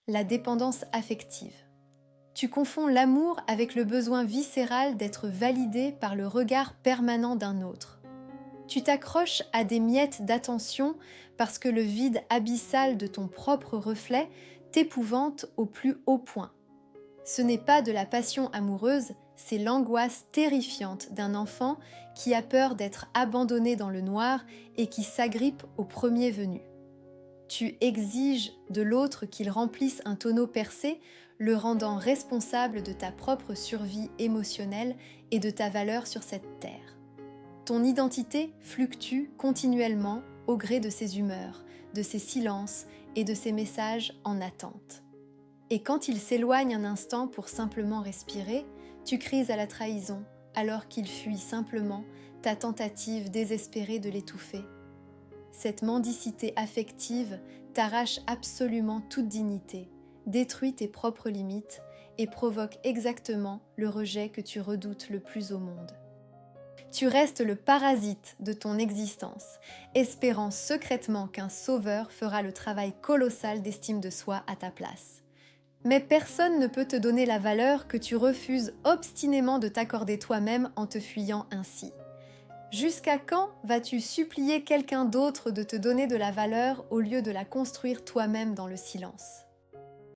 La dépendance affective. Tu confonds l'amour avec le besoin viscéral d'être validé par le regard permanent d'un autre. Tu t'accroches à des miettes d'attention parce que le vide abyssal de ton propre reflet t'épouvante au plus haut point. Ce n'est pas de la passion amoureuse, c'est l'angoisse terrifiante d'un enfant qui a peur d'être abandonné dans le noir et qui s'agrippe au premier venu. Tu exiges de l'autre qu'il remplisse un tonneau percé, le rendant responsable de ta propre survie émotionnelle et de ta valeur sur cette terre. Ton identité fluctue continuellement au gré de ses humeurs, de ses silences et de ses messages en attente. Et quand il s'éloigne un instant pour simplement respirer, tu crises à la trahison alors qu'il fuit simplement ta tentative désespérée de l'étouffer. Cette mendicité affective t'arrache absolument toute dignité, détruit tes propres limites et provoque exactement le rejet que tu redoutes le plus au monde. Tu restes le parasite de ton existence, espérant secrètement qu'un sauveur fera le travail colossal d'estime de soi à ta place. Mais personne ne peut te donner la valeur que tu refuses obstinément de t'accorder toi-même en te fuyant ainsi. Jusqu'à quand vas-tu supplier quelqu'un d'autre de te donner de la valeur au lieu de la construire toi-même dans le silence ?